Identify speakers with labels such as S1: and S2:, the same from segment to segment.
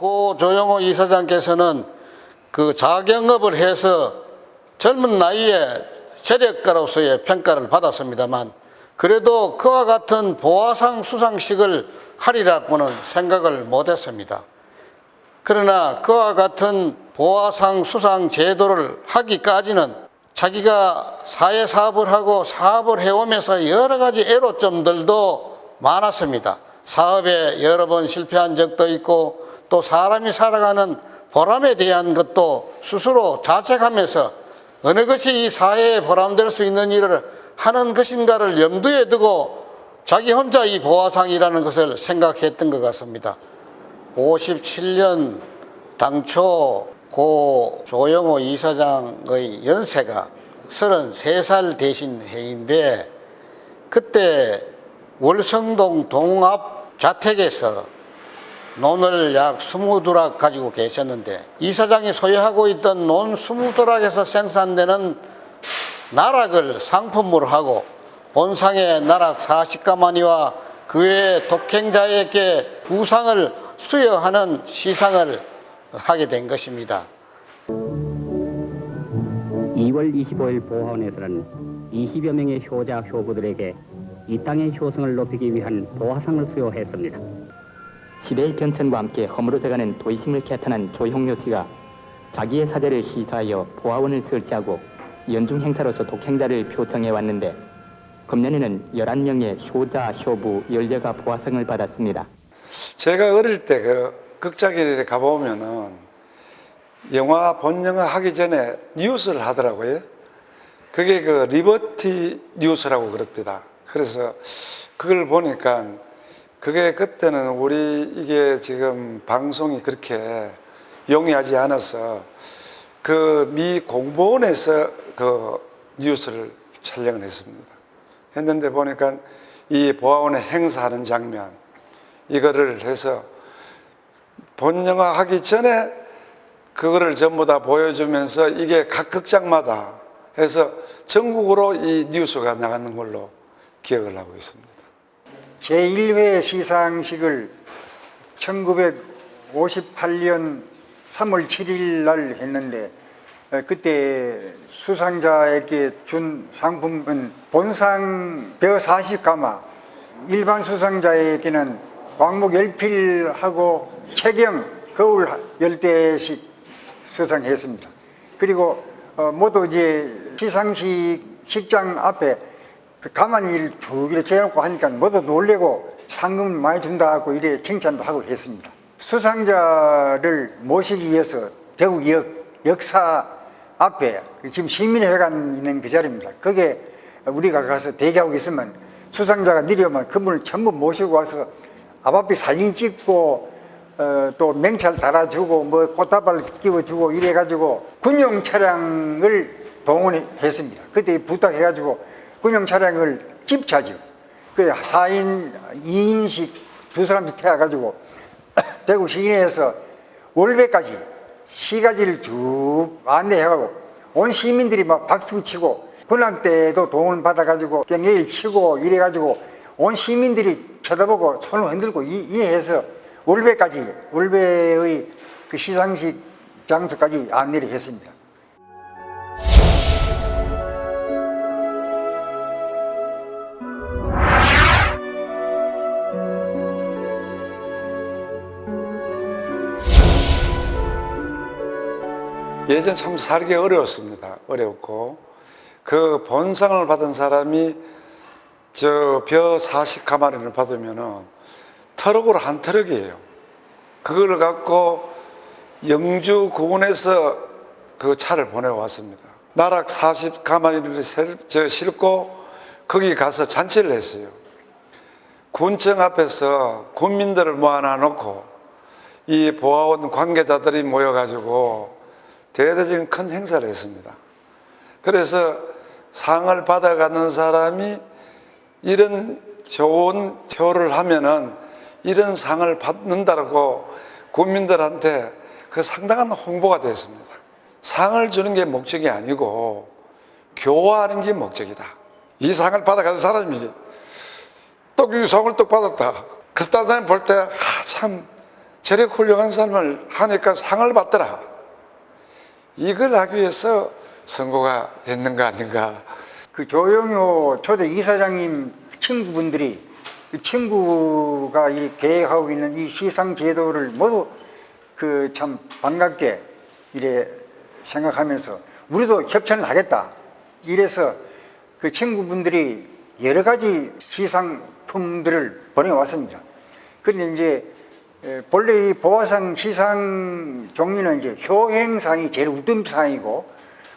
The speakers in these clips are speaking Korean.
S1: 고 조영호 이사장께서는 그 자경업을 해서 젊은 나이에 재력가로서의 평가를 받았습니다만, 그래도 그와 같은 보화상 수상식을 하리라고는 생각을 못했습니다. 그러나 그와 같은 보화상 수상 제도를 하기까지는 자기가 사회사업을 하고 사업을 해오면서 여러 가지 애로점들도 많았습니다. 사업에 여러 번 실패한 적도 있고, 또 사람이 살아가는 보람에 대한 것도 스스로 자책하면서 어느 것이 이 사회에 보람될 수 있는 일을 하는 것인가를 염두에 두고 자기 혼자 이 보화상이라는 것을 생각했던 것 같습니다. 57년 당초 고 조영호 이사장의 연세가 33살 되신 해인데, 그때 월성동 동앞 자택에서 논을 약 20도락 가지고 계셨는데, 이사장이 소유하고 있던 논 20도락에서 생산되는 나락을 상품으로 하고 본상의 나락 40가마니와 그 외 독행자에게 부상을 수여하는 시상을 하게 된 것입니다.
S2: 2월 25일 보화원에서는 20여 명의 효자 효부들에게 이 땅의 효성을 높이기 위한 보화상을 수여했습니다. 시대의 변천과 함께 허물어져가는 도의심을 개탄한 조형료 씨가 자기의 사제를 시사하여 보화원을 설치하고 연중 행사로서 독행자를 표창해 왔는데, 금년에는 11명의 효자, 효부, 연려가 보화상을 받았습니다.
S3: 제가 어릴 때 그 극작일에 가보면은 본영화 하기 전에 뉴스를 하더라고요. 그게 그 리버티 뉴스라고 그럽니다. 그래서 그걸 보니까 그게 그때는 우리 이게 지금 방송이 그렇게 용이하지 않아서 그 미 공보원에서 그 뉴스를 촬영을 했는데 보니까 이 보화원에 행사하는 장면, 이거를 해서 본영화 하기 전에 그거를 전부 다 보여주면서 이게 각 극장마다 해서 전국으로 이 뉴스가 나가는 걸로 기억을 하고 있습니다.
S4: 제1회 시상식을 1958년 3월 7일 날 했는데, 그때 수상자에게 준 상품은 본상 벼 40가마, 일반 수상자에게는 광목 10필하고 채경 거울 10대씩 수상했습니다. 그리고 모두 이제 시상식 식장 앞에 가만히 쭉 이렇게 재놓고 하니까 모두 놀래고 상금 많이 준다 하고 이래 칭찬도 하고 했습니다. 수상자를 모시기 위해서 대구 역사 앞에 지금 시민회관 있는 그 자리입니다. 거기에 우리가 가서 대기하고 있으면 수상자가 내려오면 그분을 전부 모시고 와서 앞에 사진 찍고 또 명찰 달아주고 뭐 꽃다발 끼워주고 이래가지고 군용 차량을 동원했습니다. 그때 부탁해가지고 군용 차량을 집차죠. 그 4인 2인씩 두 사람씩 태워가지고 대구 시내에서 월배까지 시가지를 쭉 안내해가고 온 시민들이 막 박수 치고 군항 때도 도움을 받아가지고 경례를 치고 이래가지고 온 시민들이 쳐다보고 손을 흔들고 이해해서 월배의 그 시상식 장소까지 안내를 했습니다.
S3: 예전 참 살기 어려웠습니다. 어려웠고, 그 본상을 받은 사람이 저 벼 40가마리를 받으면은 트럭으로 한 트럭이에요. 그걸 갖고 영주 구원에서 그 차를 보내왔습니다. 나락 40가마리를 싣고 거기 가서 잔치를 했어요. 군청 앞에서 군민들을 모아놔 놓고 이 보아원 관계자들이 모여가지고 대대적인 큰 행사를 했습니다. 그래서 상을 받아가는 사람이 이런 좋은 표를 하면은 이런 상을 받는다고 국민들한테 그 상당한 홍보가 됐습니다. 상을 주는 게 목적이 아니고 교화하는 게 목적이다. 이 상을 받아가는 사람이 이 상을 똑 받았다. 그딴 사람이 볼 때 참 저렇게 훌륭한 사람을 하니까 상을 받더라. 이걸 하기 위해서 선고가 했는가 아닌가.
S4: 그 조영효 초대 이사장님 친구분들이 그 친구가 이 계획하고 있는 이 시상 제도를 모두 그 참 반갑게 이래 생각하면서 우리도 협찬을 하겠다. 이래서 그 친구분들이 여러 가지 시상품들을 보내왔습니다. 그런데 이제 본래 이 보화상 시상 종류는 이제 효행상이 제일 우등상이고,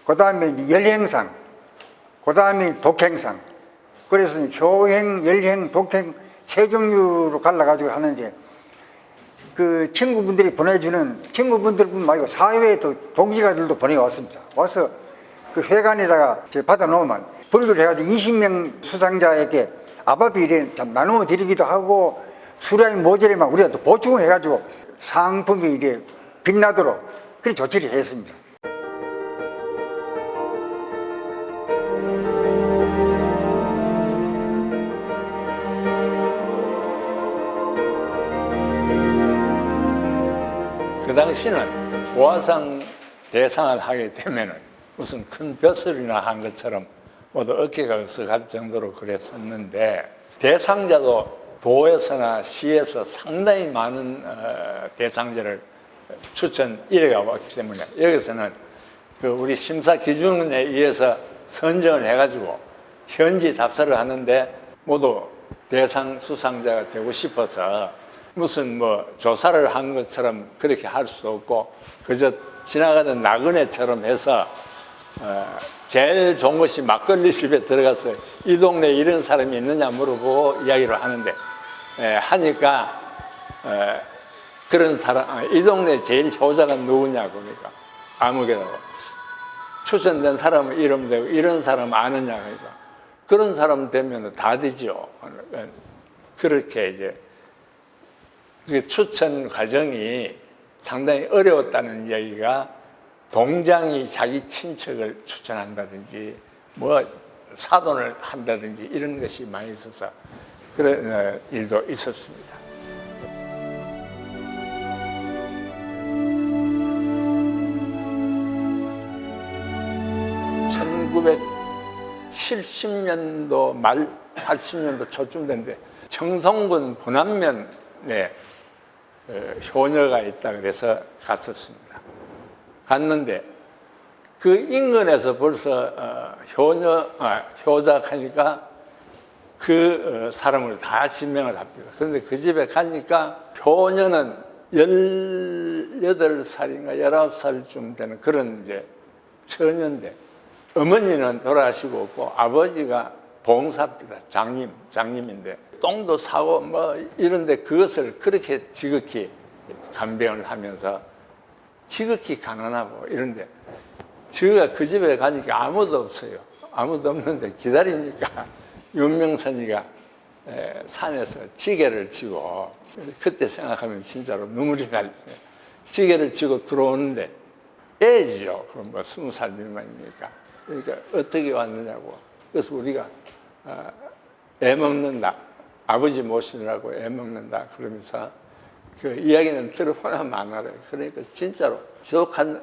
S4: 그 다음에 열행상, 그 다음에 독행상. 그래서 효행, 열행, 독행 세 종류로 갈라가지고 하는데, 그 친구분들이 보내주는 친구분들뿐 말고 사회의 동지가들도 보내왔습니다. 와서 그 회관에다가 받아 놓으면 분류를 해가지고 20명 수상자에게 아바비 이래 참 나누어 드리기도 하고, 수량이 모자라면 우리가 또 보충을 해가지고 상품이 이래 빛나도록 그렇게 조치를 했습니다.
S5: 그 당시는 보화상 대상을 하게 되면은 무슨 큰 벼슬이나 한 것처럼 모두 어깨가 으쓱할 정도로 그랬었는데, 대상자도 도에서나 시에서 상당히 많은 대상자를 추천 이래가 왔기 때문에 여기서는 그 우리 심사 기준에 의해서 선정을 해가지고 현지 답사를 하는데 모두 대상 수상자가 되고 싶어서 무슨 뭐 조사를 한 것처럼 그렇게 할 수도 없고, 그저 지나가던 나그네처럼 해서 제일 좋은 것이 막걸리 집에 들어가서 이 동네에 이런 사람이 있느냐 물어보고 이야기를 하는데, 하니까 그런 사람, 이 동네에 제일 효자가 누구냐고, 그러니까 아무개라고 추천된 사람은 이름 되고 이런 사람 아느냐, 그러니까 그런 사람 되면 다 되죠. 그렇게 이제 그 추천 과정이 상당히 어려웠다는 이야기가, 동장이 자기 친척을 추천한다든지 뭐 사돈을 한다든지 이런 것이 많이 있어서 그런 일도 있었습니다. (1970년도) 말 80년도 초쯤 됐는데 청송군 분안면에 효녀가 있다 그래서 갔었습니다. 갔는데 그 인근에서 벌써 효자 하니까 그 사람을 다 지명을 합니다. 그런데 그 집에 가니까 효녀는 18살인가 19살쯤 되는 그런 이제 처녀인데, 어머니는 돌아가시고 없고 아버지가 봉사입니다. 장님인데 똥도 사고 뭐 이런데 그것을 그렇게 지극히 간병을 하면서 지극히 가난하고 이런데, 저희가 그 집에 가니까 아무도 없어요. 아무도 없는데 기다리니까 윤명선이가 산에서 지게를 지고, 그때 생각하면 진짜로 눈물이 날 때 지게를 지고 들어오는데 애지죠. 그럼 뭐 20살 미만이니까. 그러니까 어떻게 왔느냐고. 그래서 우리가 애 먹는다, 아버지 모시느라고 애 먹는다 그러면서 그 이야기는 들어보나 마나래. 그러니까 진짜로 지독한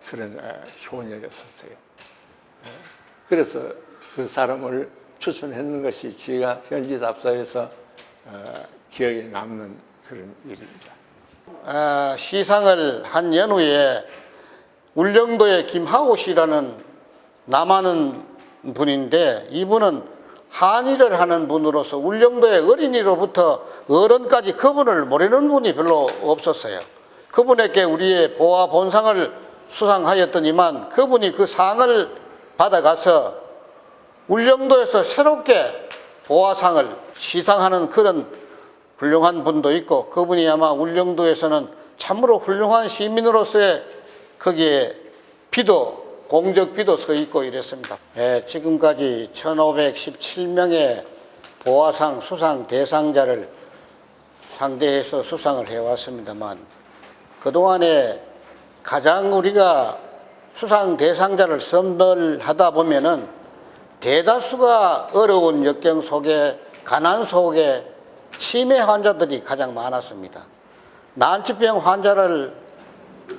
S5: 그런 효녀였었어요. 그래서 그 사람을 추천했는 것이 제가 현지 답사에서 기억에 남는 그런 일입니다.
S1: 시상을 한 연후에 울릉도의 김하고 씨라는 남하는 분인데, 이분은 한의를 하는 분으로서 울릉도의 어린이로부터 어른까지 그분을 모르는 분이 별로 없었어요. 그분에게 우리의 보화 본상을 수상하였더니만 그분이 그 상을 받아가서 울릉도에서 새롭게 보화상을 시상하는 그런 훌륭한 분도 있고, 그분이 아마 울릉도에서는 참으로 훌륭한 시민으로서의 거기에 공적비도 서 있고 이랬습니다. 지금까지 1517명의 보화상 수상 대상자를 상대해서 수상을 해왔습니다만, 그동안에 가장 우리가 수상 대상자를 선별하다 보면은 대다수가 어려운 역경 속에, 가난 속에 치매 환자들이 가장 많았습니다. 난치병 환자를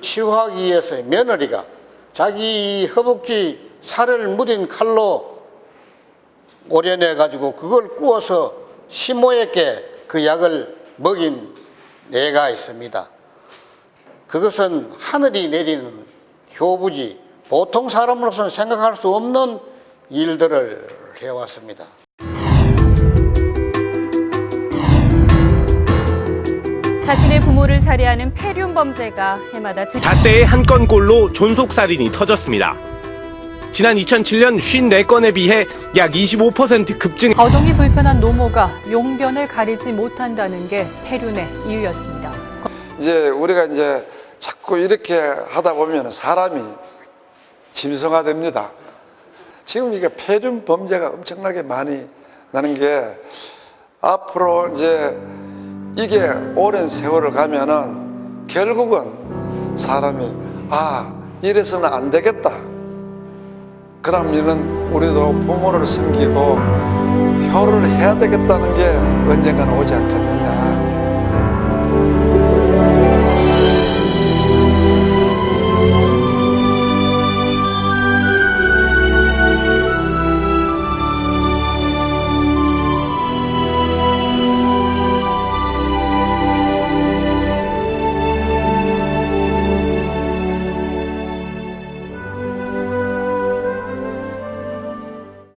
S1: 치유하기 위해서 며느리가 자기 허벅지 살을 무딘 칼로 오려내 가지고 그걸 구워서 시모에게 그 약을 먹인 예가 있습니다. 그것은 하늘이 내리는 효부지 보통 사람으로서는 생각할 수 없는 일들을 해왔습니다.
S6: 자신의 부모를 살해하는 폐륜 범죄가 해마다
S7: 닷새의 한 건꼴로 존속살인이 터졌습니다. 지난 2007년 54건에 비해 약 25% 급증.
S8: 거동이 불편한 노모가 용변을 가리지 못한다는 게 폐륜의 이유였습니다.
S3: 이제 우리가 이제 자꾸 이렇게 하다 보면 사람이 짐승화됩니다. 지금 이게 폐륜 범죄가 엄청나게 많이 나는 게 앞으로 이제 이게 오랜 세월을 가면은 결국은 사람이 이래서는 안 되겠다. 그러면은 우리도 부모를 섬기고 효를 해야 되겠다는 게 언젠가는 오지 않겠느냐.